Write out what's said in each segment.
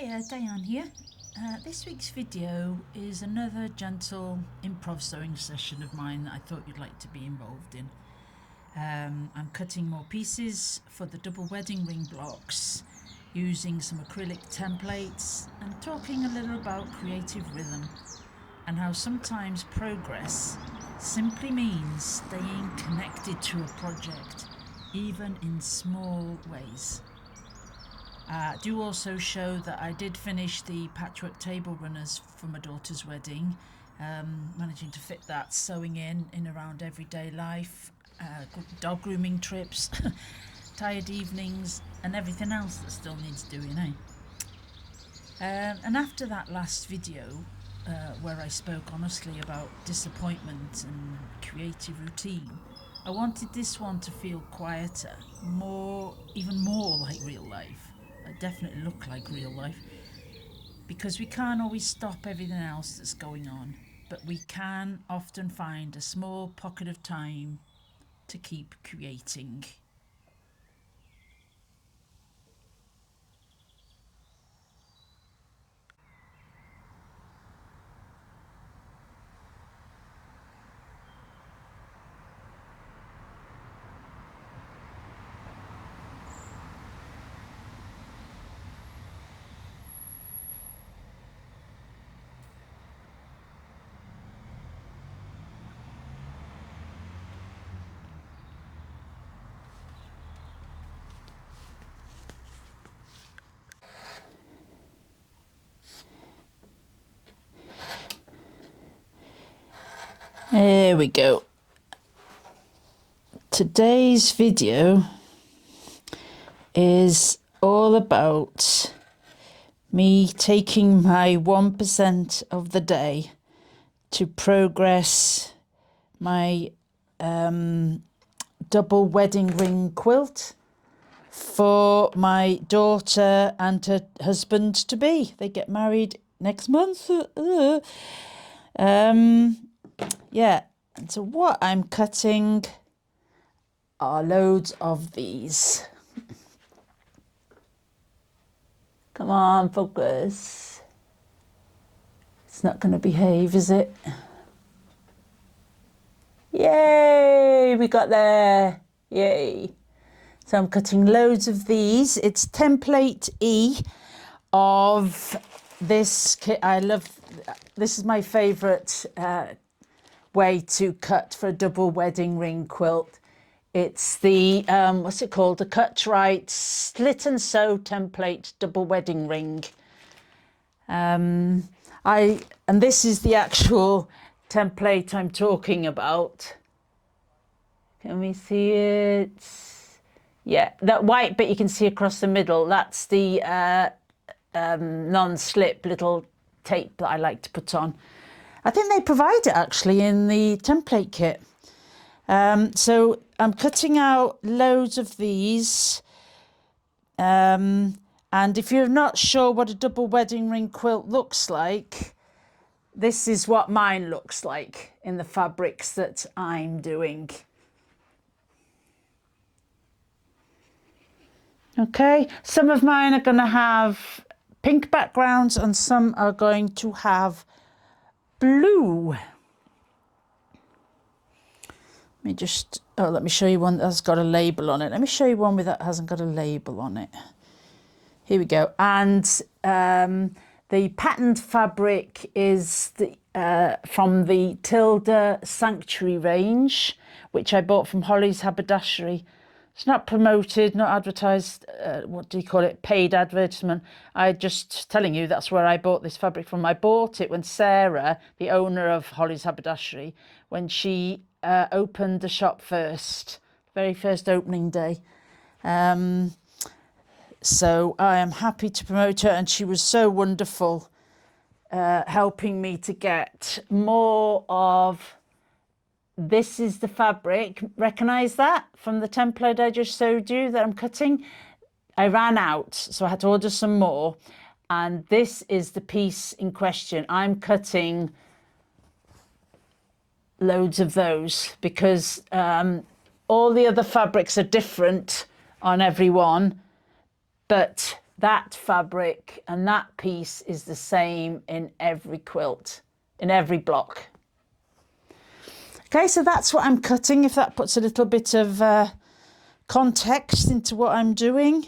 Hiya, Diane here. This week's video is another gentle improv sewing session of mine that I thought you'd like to be involved in. I'm cutting more pieces for the double wedding ring blocks using some acrylic templates and talking a little about creative rhythm and how sometimes progress simply means staying connected to a project, even in small ways. Do also show that I did finish the patchwork table runners for my daughter's wedding, managing to fit that sewing in around everyday life, dog grooming trips, tired evenings and everything else that still needs doing, and after that last video where I spoke honestly about disappointment and creative routine, I wanted this one to feel quieter, even more like real life. It definitely look like real life, because we can't always stop everything else that's going on, but we can often find a small pocket of time to keep creating. There we go. Today's video is all about me taking my 1% of the day to progress my double wedding ring quilt for my daughter and her husband to be. They get married next month. Yeah, and so what I'm cutting are loads of these. Come on, focus. It's not going to behave, is it? Yay, we got there. Yay. So I'm cutting loads of these. It's template E of this kit. I love, this is my favourite way to cut for a double wedding ring quilt. It's the, what's it called? The Cut-Right Slit and Sew Template Double Wedding Ring. And this is the actual template I'm talking about. Can we see it? Yeah, that white bit you can see across the middle, that's the non-slip little tape that I like to put on. I think they provide it actually in the template kit. So I'm cutting out loads of these. And if you're not sure what a double wedding ring quilt looks like, this is what mine looks like in the fabrics that I'm doing. Okay, some of mine are going to have pink backgrounds and some are going to have blue. Let me show you one that's got a label on it. Let me show you one that hasn't got a label on it. Here we go. And the patterned fabric is from the Tilda Sanctuary range, which I bought from Hollies Haberdashery. It's not promoted, not advertised, what do you call it, paid advertisement. I just telling you that's where I bought this fabric from. I bought it when Sarah, the owner of Hollies Haberdashery, when she opened the shop very first opening day. So I am happy to promote her, and she was so wonderful helping me to get more of. This is the fabric. Recognize that from the template I just showed you that I'm cutting? I ran out, so I had to order some more. And this is the piece in question. I'm cutting loads of those because all the other fabrics are different on every one, but that fabric and that piece is the same in every quilt, in every block. Okay, so that's what I'm cutting, if that puts a little bit of context into what I'm doing.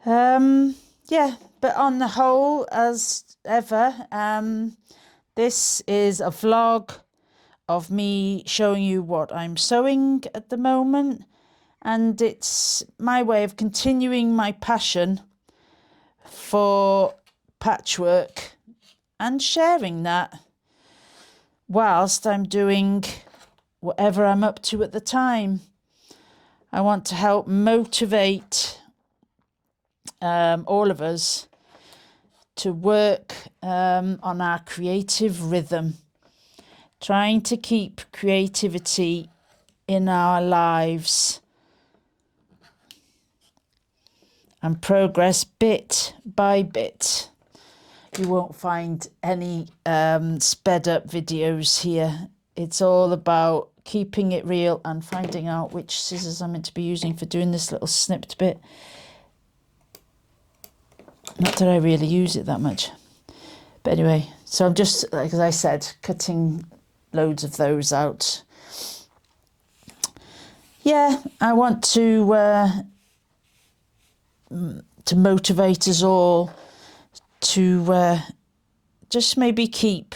Yeah, but on the whole, as ever, this is a vlog of me showing you what I'm sewing at the moment, and it's my way of continuing my passion for patchwork and sharing that whilst I'm doing whatever I'm up to at the time. I want to help motivate all of us to work on our creative rhythm, trying to keep creativity in our lives and progress bit by bit. You won't find any sped up videos here. It's all about keeping it real and finding out which scissors I'm meant to be using for doing this little snipped bit. Not that I really use it that much. But anyway, so I'm just, like as I said, cutting loads of those out. Yeah, I want to motivate us all to just maybe keep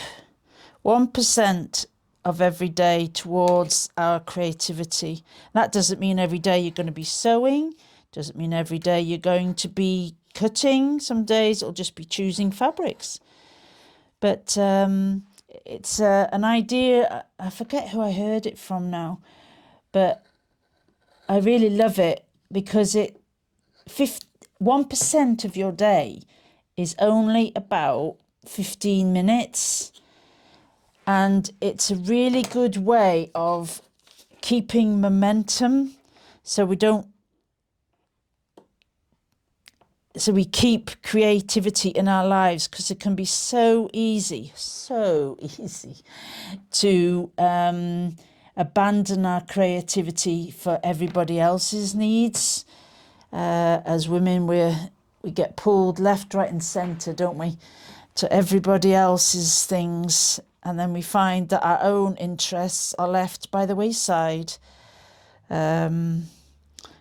1% of every day towards our creativity. That doesn't mean every day you're going to be sewing, doesn't mean every day you're going to be cutting. Some days it'll just be choosing fabrics. But it's an idea, I forget who I heard it from now, but I really love it because 1% of your day is only about 15 minutes. And it's a really good way of keeping momentum so we keep creativity in our lives, because it can be so easy to abandon our creativity for everybody else's needs. As women, we get pulled left, right and centre, don't we, to everybody else's things, and then we find that our own interests are left by the wayside.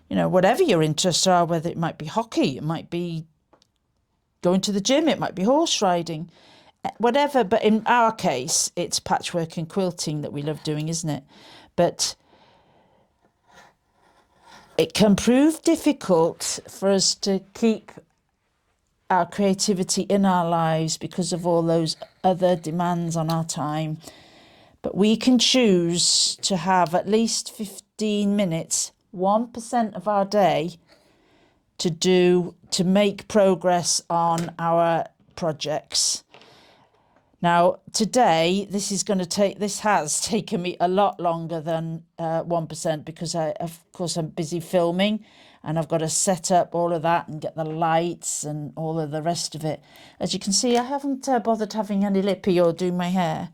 You know, whatever your interests are, whether it might be hockey, it might be going to the gym, it might be horse riding, whatever. But in our case, it's patchwork and quilting that we love doing, isn't it? But it can prove difficult for us to keep our creativity in our lives because of all those other demands on our time. But we can choose to have at least 15 minutes, 1% of our day, to make progress on our projects. Now, today, this has taken me a lot longer than 1%, because of course I'm busy filming and I've got to set up all of that and get the lights and all of the rest of it. As you can see, I haven't bothered having any lippy or doing my hair.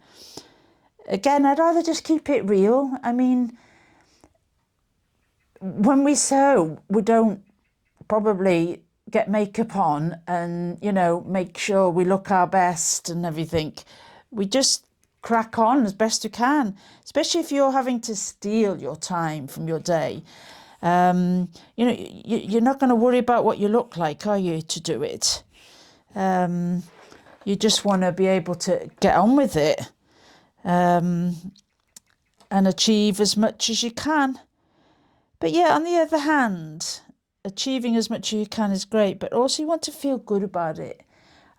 Again, I'd rather just keep it real. I mean, when we sew, we don't probably get makeup on and, you know, make sure we look our best and everything. We just crack on as best we can, especially if you're having to steal your time from your day. You know, you're not going to worry about what you look like, are you, to do it? You just want to be able to get on with it and achieve as much as you can. But yeah, on the other hand, achieving as much as you can is great, but also you want to feel good about it.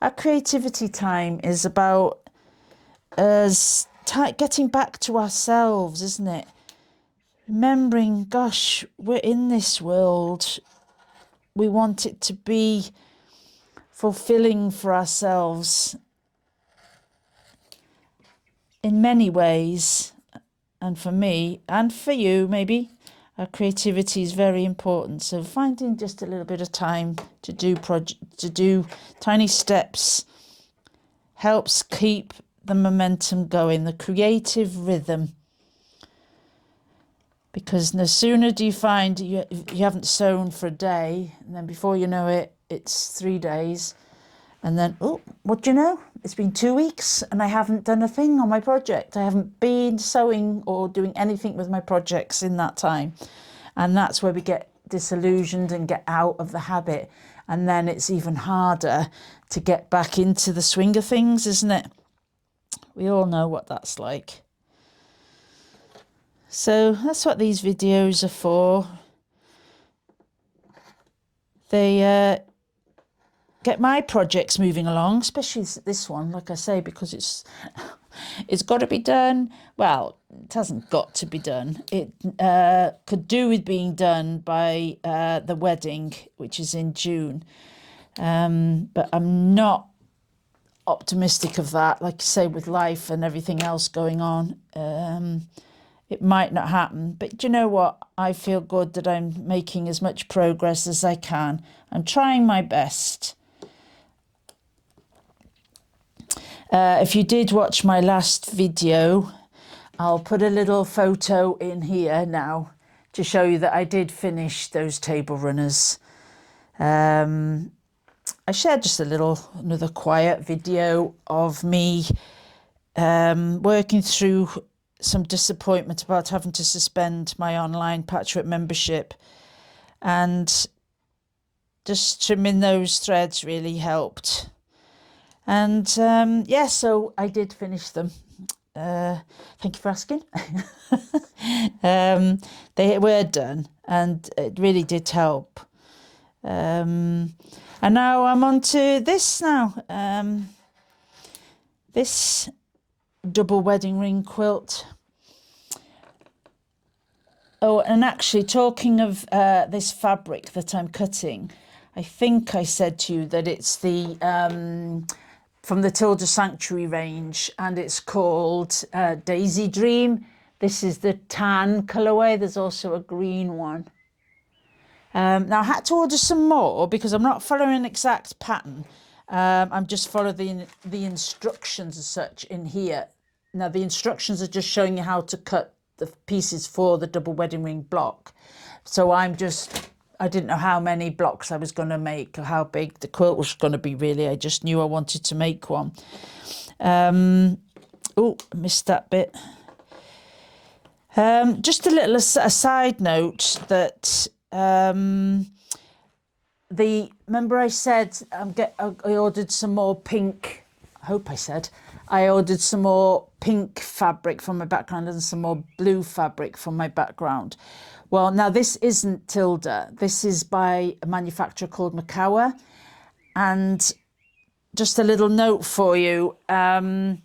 Our creativity time is about us getting back to ourselves, isn't it? Remembering, gosh, we're in this world. We want it to be fulfilling for ourselves in many ways. And for me, and for you, maybe, our creativity is very important. So finding just a little bit of time to do tiny steps helps keep the momentum going, the creative rhythm. Because no sooner do you find you haven't sewn for a day, and then before you know it, it's 3 days. And then, oh, what do you know? It's been 2 weeks and I haven't done a thing on my project. I haven't been sewing or doing anything with my projects in that time. And that's where we get disillusioned and get out of the habit. And then it's even harder to get back into the swing of things, isn't it? We all know what that's like. So that's what these videos are for. They get my projects moving along, especially this one, like I say, because it's got to be done. Well, it hasn't got to be done. It could do with being done by the wedding, which is in June. But I'm not optimistic of that. Like I say, with life and everything else going on, it might not happen. But you know what? I feel good that I'm making as much progress as I can. I'm trying my best. If you did watch my last video, I'll put a little photo in here now to show you that I did finish those table runners. I shared just another quiet video of me working through some disappointment about having to suspend my online patchwork membership, and just trimming those threads really helped. And yeah, so I did finish them. Thank you for asking. They were done and it really did help. And now I'm on to this now. This double wedding ring quilt. Oh, and actually talking of this fabric that I'm cutting, I think I said to you that it's the from the Tilda Sanctuary range, and it's called Daisy Dream. This is the tan colourway. There's also a green one. Now I had to order some more because I'm not following an exact pattern. I'm just following the instructions as such in here. Now the instructions are just showing you how to cut the pieces for the double wedding ring block. So I didn't know how many blocks I was going to make or how big the quilt was going to be, really. I just knew I wanted to make one. Oh, I missed that bit. Just a little side note that remember I said I ordered some more pink. I hope I said I ordered some more pink fabric from my background and some more blue fabric from my background. Well, now this isn't Tilda. This is by a manufacturer called Macawa. And just a little note for you. Macawa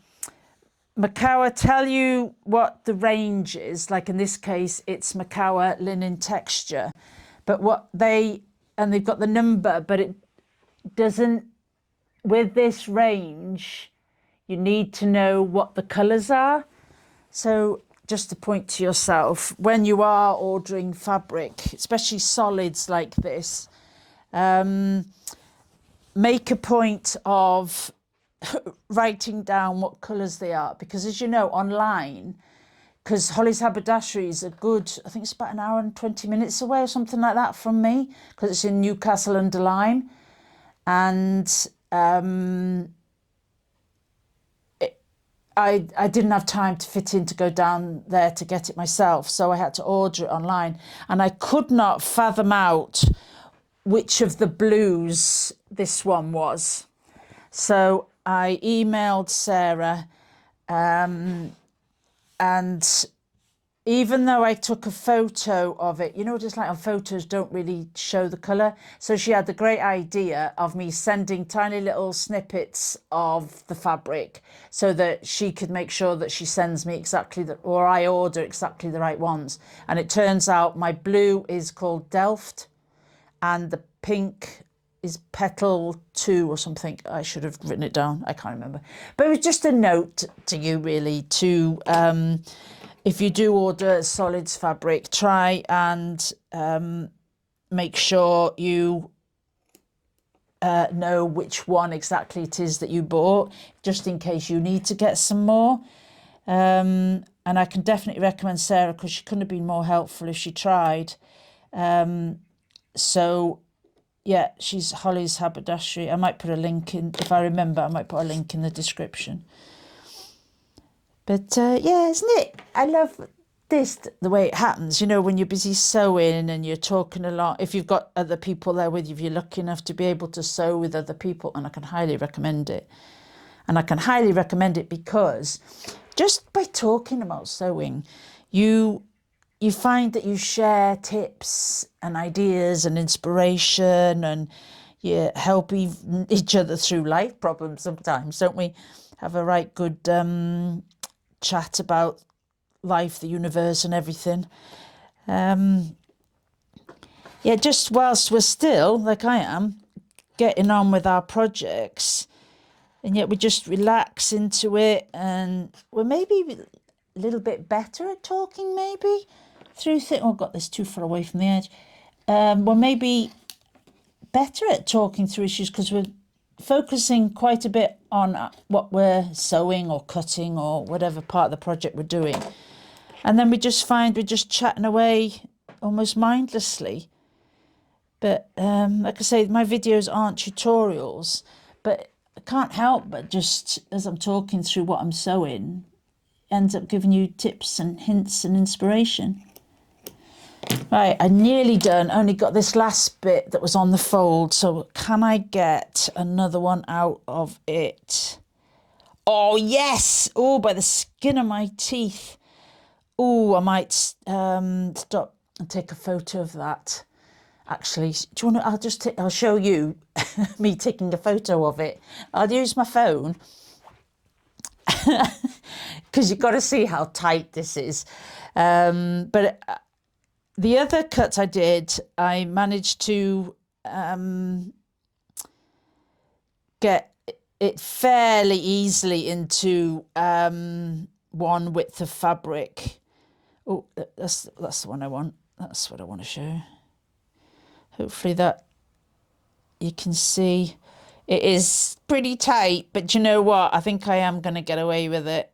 tell you what the range is. Like in this case, it's Macawa linen texture. But they've got the number, but it doesn't, with this range, you need to know what the colours are. So just to point to yourself, when you are ordering fabric, especially solids like this, make a point of writing down what colours they are. Because as you know, online, because Hollies Haberdashery is a good, I think it's about an hour and 20 minutes away or something like that from me, because it's in Newcastle under Lyme. And I didn't have time to fit in to go down there to get it myself, so I had to order it online, and I could not fathom out which of the blues this one was. So I emailed Sarah, and even though I took a photo of it, you know, just like on photos don't really show the colour. So she had the great idea of me sending tiny little snippets of the fabric so that she could make sure that she sends me or I order exactly the right ones. And it turns out my blue is called Delft and the pink is Petal 2 or something. I should have written it down. I can't remember. But it was just a note to you, really, to... if you do order solids fabric, try and make sure you know which one exactly it is that you bought, just in case you need to get some more. And I can definitely recommend Sarah because she couldn't have been more helpful if she tried. So, yeah, she's Hollies Haberdashery. I might put a link in, if I remember, I might put a link in the description. But yeah, isn't it? I love this, the way it happens, you know, when you're busy sewing and you're talking a lot. If you've got other people there with you, if you're lucky enough to be able to sew with other people, and I can highly recommend it. And I can highly recommend it because just by talking about sewing, you find that you share tips and ideas and inspiration, and you help each other through life problems sometimes, don't we? Have a right good chat about life, the universe and everything. Yeah, just whilst we're still, like I am, getting on with our projects, and yet we just relax into it, and we're maybe a little bit better at talking, maybe through things. Oh, got this too far away from the edge. We're maybe better at talking through issues because we're focusing quite a bit on what we're sewing or cutting or whatever part of the project we're doing. And then we just find we're just chatting away almost mindlessly. But like I say, my videos aren't tutorials, but I can't help but just, as I'm talking through what I'm sewing, ends up giving you tips and hints and inspiration. Right, I'm nearly done. Only got this last bit that was on the fold. So can I get another one out of it? Oh, yes. Oh, by the skin of my teeth. Oh, I might stop and take a photo of that. Actually, do you want to, I'll show you me taking a photo of it. I'll use my phone because you've got to see how tight this is. But the other cut I did, I managed to get it fairly easily into one width of fabric. Oh, that's the one I want. That's what I want to show. Hopefully that you can see. It is pretty tight, but you know what? I think I am going to get away with it.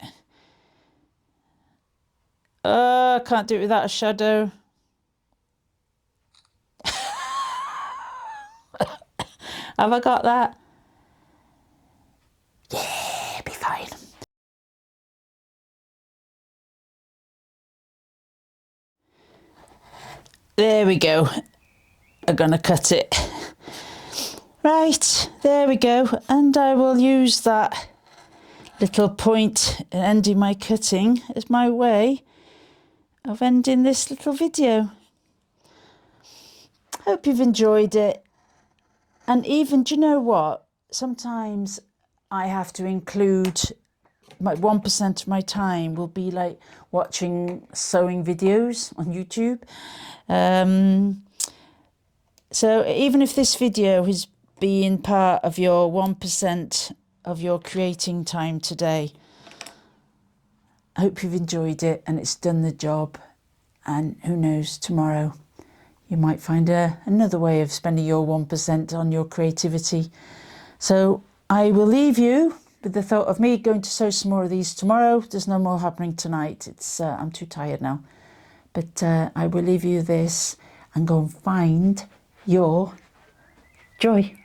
I can't do it without a shadow. Have I got that? Yeah, be fine. There we go. I'm going to cut it. Right, there we go. And I will use that little point in ending my cutting as my way of ending this little video. Hope you've enjoyed it. And even, do you know what? Sometimes I have to include my 1% of my time will be like watching sewing videos on YouTube. So even if this video has been part of your 1% of your creating time today, I hope you've enjoyed it and it's done the job. And who knows, tomorrow you might find another way of spending your 1% on your creativity. So I will leave you with the thought of me going to sew some more of these tomorrow. There's no more happening tonight. It's I'm too tired now. But I will leave you this and go and find your joy.